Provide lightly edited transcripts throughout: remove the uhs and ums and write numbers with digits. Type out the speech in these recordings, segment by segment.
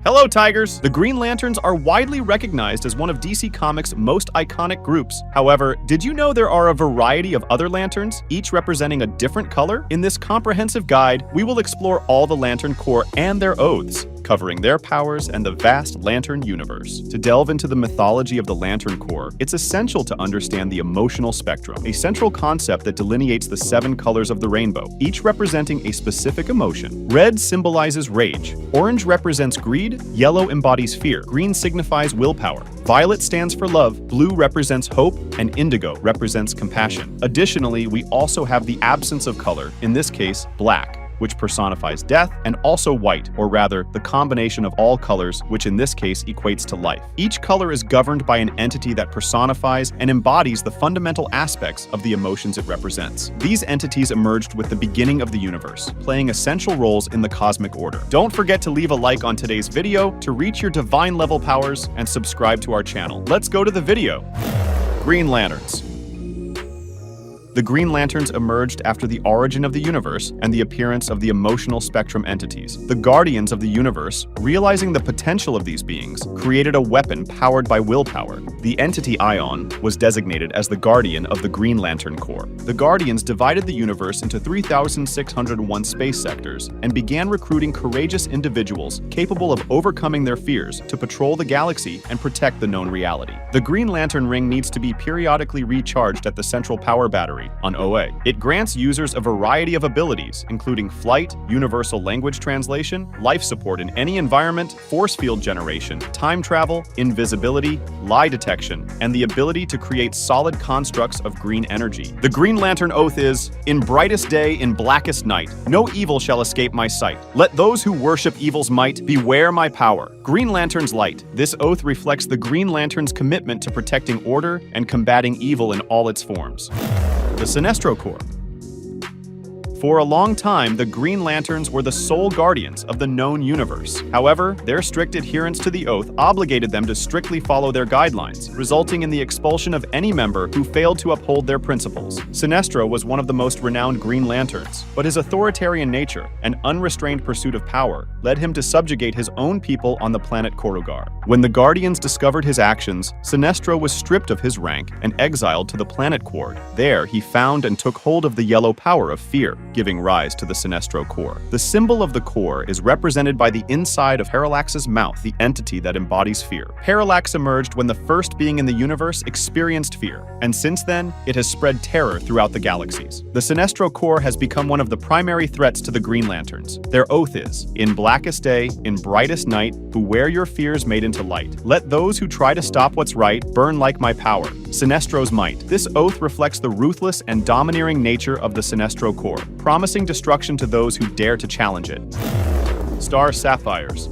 Hello, Tigers! The Green Lanterns are widely recognized as one of DC Comics' most iconic groups. However, did you know there are a variety of other lanterns, each representing a different color? In this comprehensive guide, we will explore all the Lantern Corps and their oaths, covering their powers and the vast Lantern universe. To delve into the mythology of the Lantern Corps, it's essential to understand the emotional spectrum, a central concept that delineates the 7 colors of the rainbow, each representing a specific emotion. Red symbolizes rage, orange represents greed, yellow embodies fear, green signifies willpower, violet stands for love, blue represents hope, and indigo represents compassion. Additionally, we also have the absence of color, in this case, black, which personifies death, and also white, or rather, the combination of all colors, which in this case equates to life. Each color is governed by an entity that personifies and embodies the fundamental aspects of the emotions it represents. These entities emerged with the beginning of the universe, playing essential roles in the cosmic order. Don't forget to leave a like on today's video to reach your divine level powers and subscribe to our channel. Let's go to the video. Green Lanterns. The Green Lanterns emerged after the origin of the universe and the appearance of the emotional spectrum entities. The Guardians of the Universe, realizing the potential of these beings, created a weapon powered by willpower. The entity Ion was designated as the Guardian of the Green Lantern Corps. The Guardians divided the universe into 3,601 space sectors and began recruiting courageous individuals capable of overcoming their fears to patrol the galaxy and protect the known reality. The Green Lantern Ring needs to be periodically recharged at the central power battery on OA. It grants users a variety of abilities, including flight, universal language translation, life support in any environment, force field generation, time travel, invisibility, lie detection, and the ability to create solid constructs of green energy. The Green Lantern Oath is, "In brightest day, in blackest night, no evil shall escape my sight. Let those who worship evil's might beware my power. Green Lantern's light." This oath reflects the Green Lantern's commitment to protecting order and combating evil in all its forms. The Sinestro Corps. For a long time, the Green Lanterns were the sole guardians of the known universe. However, their strict adherence to the oath obligated them to strictly follow their guidelines, resulting in the expulsion of any member who failed to uphold their principles. Sinestro was one of the most renowned Green Lanterns, but his authoritarian nature and unrestrained pursuit of power led him to subjugate his own people on the planet Korugar. When the Guardians discovered his actions, Sinestro was stripped of his rank and exiled to the planet Quard. There, he found and took hold of the yellow power of fear, giving rise to the Sinestro Corps. The symbol of the Corps is represented by the inside of Parallax's mouth, the entity that embodies fear. Parallax emerged when the first being in the universe experienced fear, and since then, it has spread terror throughout the galaxies. The Sinestro Corps has become one of the primary threats to the Green Lanterns. Their oath is, "In blackest day, in brightest night, who wear your fears made into light. Let those who try to stop what's right burn like my power." Sinestro's might. This oath reflects the ruthless and domineering nature of the Sinestro Corps, promising destruction to those who dare to challenge it. Star Sapphires.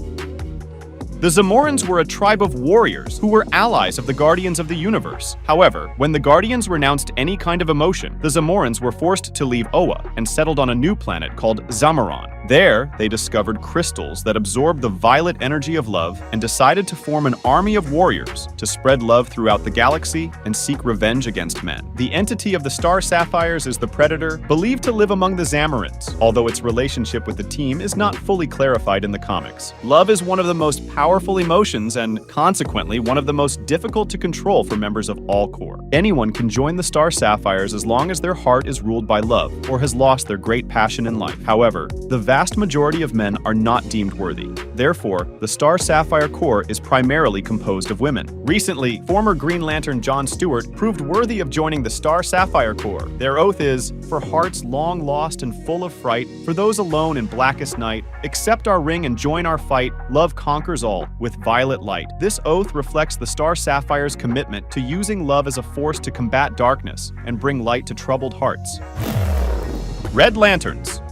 The Zamorans were a tribe of warriors who were allies of the Guardians of the Universe. However, when the Guardians renounced any kind of emotion, the Zamorans were forced to leave Oa and settled on a new planet called Zamaron. There, they discovered crystals that absorbed the violet energy of love and decided to form an army of warriors to spread love throughout the galaxy and seek revenge against men. The entity of the Star Sapphires is the Predator, believed to live among the Zamorans, although its relationship with the team is not fully clarified in the comics. Love is one of the most powerful emotions and, consequently, one of the most difficult to control for members of all corps. Anyone can join the Star Sapphires as long as their heart is ruled by love or has lost their great passion in life. However, the vast majority of men are not deemed worthy. Therefore, the Star Sapphire Corps is primarily composed of women. Recently, former Green Lantern John Stewart proved worthy of joining the Star Sapphire Corps. Their oath is, "For hearts long lost and full of fright, for those alone in blackest night, accept our ring and join our fight, love conquers all, with violet light." This oath reflects the Star Sapphire's commitment to using love as a force to combat darkness and bring light to troubled hearts. Red Lanterns.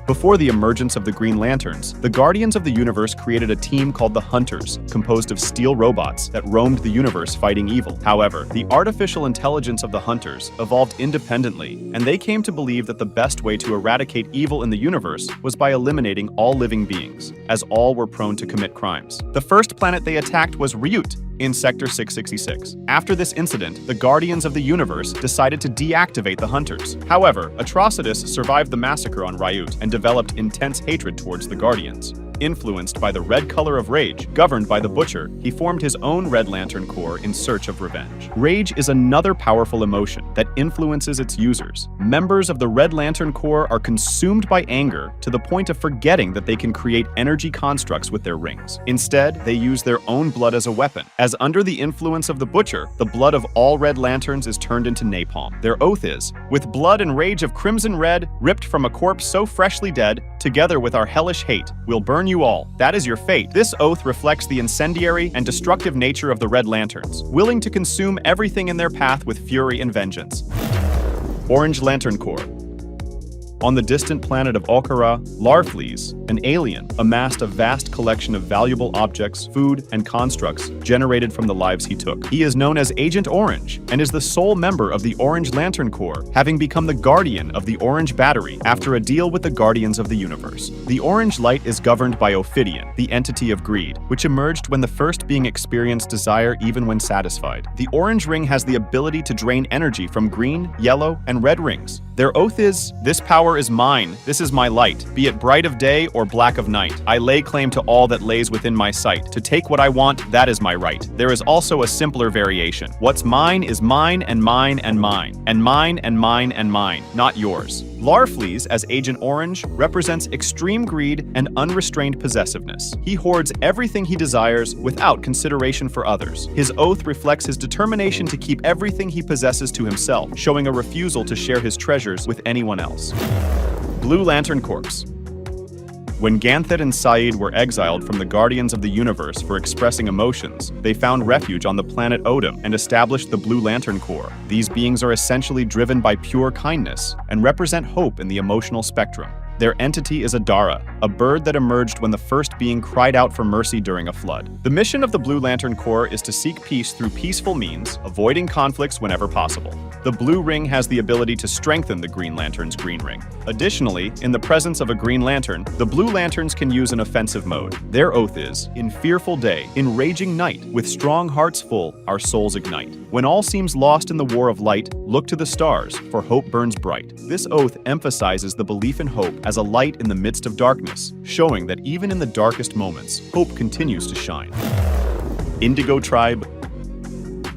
Before the emergence of the Green Lanterns, the Guardians of the Universe created a team called the Hunters, composed of steel robots that roamed the universe fighting evil. However, the artificial intelligence of the Hunters evolved independently, and they came to believe that the best way to eradicate evil in the universe was by eliminating all living beings, as all were prone to commit crimes. The first planet they attacked was Ryut, in Sector 666. After this incident, the Guardians of the Universe decided to deactivate the Hunters. However, Atrocitus survived the massacre on Ryut and developed intense hatred towards the Guardians. Influenced by the red color of rage, governed by the Butcher, he formed his own Red Lantern Corps in search of revenge. Rage is another powerful emotion that influences its users. Members of the Red Lantern Corps are consumed by anger to the point of forgetting that they can create energy constructs with their rings. Instead, they use their own blood as a weapon. As under the influence of the Butcher, the blood of all Red Lanterns is turned into napalm. Their oath is, "With blood and rage of crimson red, ripped from a corpse so freshly dead, together with our hellish hate, we'll burn you all. That is your fate." This oath reflects the incendiary and destructive nature of the Red Lanterns, willing to consume everything in their path with fury and vengeance. Orange Lantern Corps. On the distant planet of Okara, Larfleeze, an alien, amassed a vast collection of valuable objects, food, and constructs generated from the lives he took. He is known as Agent Orange and is the sole member of the Orange Lantern Corps, having become the guardian of the Orange Battery after a deal with the Guardians of the Universe. The Orange Light is governed by Ophidian, the entity of greed, which emerged when the first being experienced desire even when satisfied. The Orange Ring has the ability to drain energy from green, yellow, and red rings. Their oath is, "This power is mine, this is my light, be it bright of day or black of night. I lay claim to all that lays within my sight. To take what I want, that is my right." There is also a simpler variation. What's mine is mine and mine and mine, and mine and mine and mine, not yours. Larfleeze, as Agent Orange, represents extreme greed and unrestrained possessiveness. He hoards everything he desires without consideration for others. His oath reflects his determination to keep everything he possesses to himself, showing a refusal to share his treasures with anyone else. Blue Lantern Corps. When Ganthet and Saeed were exiled from the Guardians of the Universe for expressing emotions, they found refuge on the planet Odin and established the Blue Lantern Corps. These beings are essentially driven by pure kindness and represent hope in the emotional spectrum. Their entity is Adara, a bird that emerged when the first being cried out for mercy during a flood. The mission of the Blue Lantern Corps is to seek peace through peaceful means, avoiding conflicts whenever possible. The blue ring has the ability to strengthen the Green Lantern's green ring. Additionally, in the presence of a Green Lantern, the Blue Lanterns can use an offensive mode. Their oath is, "In fearful day, in raging night, with strong hearts full, our souls ignite. When all seems lost in the war of light, look to the stars, for hope burns bright." This oath emphasizes the belief in hope as a light in the midst of darkness, showing that even in the darkest moments, hope continues to shine. Indigo Tribe.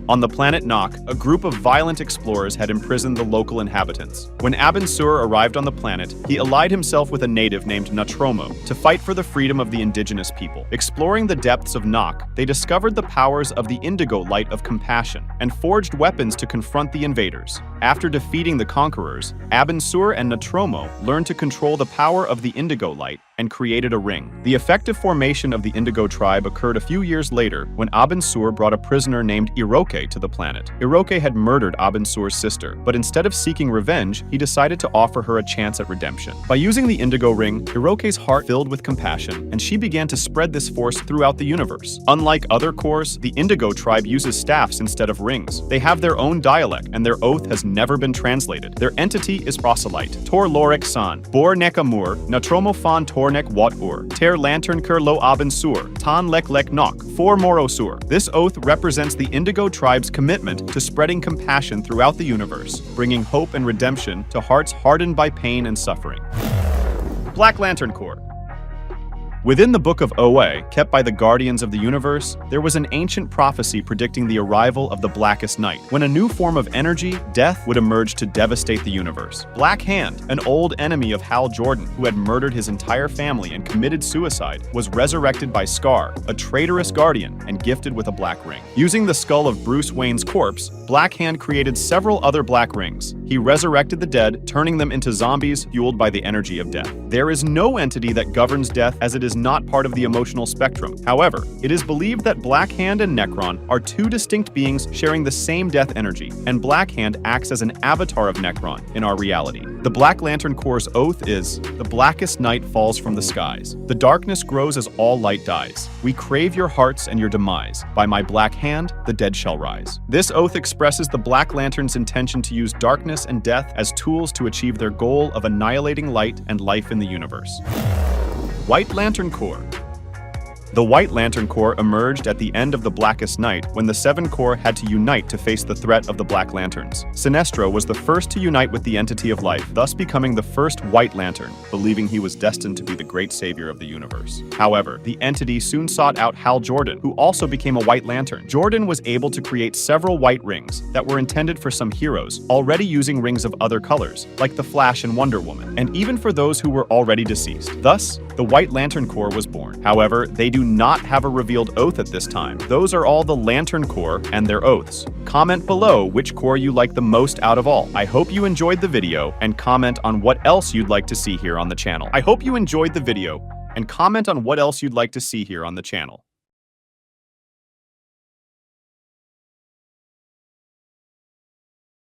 On the planet Nock, a group of violent explorers had imprisoned the local inhabitants. When Abin Sur arrived on the planet, he allied himself with a native named Nostromo to fight for the freedom of the indigenous people. Exploring the depths of Nock, they discovered the powers of the Indigo Light of Compassion and forged weapons to confront the invaders. After defeating the conquerors, Abin Sur and Nostromo learned to control the power of the Indigo Light and created a ring. The effective formation of the Indigo Tribe occurred a few years later when Abin Sur brought a prisoner named Iroke to the planet. Iroke had murdered Abin Sur's sister, but instead of seeking revenge, he decided to offer her a chance at redemption. By using the Indigo Ring, Iroke's heart filled with compassion, and she began to spread this force throughout the universe. Unlike other corps, the Indigo Tribe uses staffs instead of rings. They have their own dialect, and their oath has never been translated. Their entity is proselyte. Tor Lorek San, Bor Nekamur, Natromo Fan Tornek Wat Ur, Ter Lantern Ker Lo Abin Sur, Tan Lek Lek Nok, For Moro Sur. This oath represents the Indigo Tribe's commitment to spreading compassion throughout the universe, bringing hope and redemption to hearts hardened by pain and suffering. Black Lantern Corps. Within the Book of Oe, kept by the Guardians of the Universe, there was an ancient prophecy predicting the arrival of the Blackest Night, when a new form of energy, death, would emerge to devastate the universe. Black Hand, an old enemy of Hal Jordan, who had murdered his entire family and committed suicide, was resurrected by Scar, a traitorous guardian, and gifted with a black ring. Using the skull of Bruce Wayne's corpse, Black Hand created several other black rings. He resurrected the dead, turning them into zombies fueled by the energy of death. There is no entity that governs death, as it is not part of the emotional spectrum. However, it is believed that Black Hand and Necron are two distinct beings sharing the same death energy, and Black Hand acts as an avatar of Necron in our reality. The Black Lantern Corps' oath is, "The blackest night falls from the skies. The darkness grows as all light dies. We crave your hearts and your demise. By my black hand, the dead shall rise." This oath expresses the Black Lantern's intention to use darkness and death as tools to achieve their goal of annihilating light and life in the universe. White Lantern Corps. The White Lantern Corps emerged at the end of the Blackest Night when the Seven Corps had to unite to face the threat of the Black Lanterns. Sinestro was the first to unite with the entity of life, thus becoming the first White Lantern, believing he was destined to be the great savior of the universe. However, the entity soon sought out Hal Jordan, who also became a White Lantern. Jordan was able to create several white rings that were intended for some heroes already using rings of other colors, like the Flash and Wonder Woman, and even for those who were already deceased. Thus, the White Lantern Corps was born. However, they do not have a revealed oath at this time. Those are all the Lantern Corps and their oaths. Comment below which corps you like the most out of all. I hope you enjoyed the video and comment on what else you'd like to see here on the channel.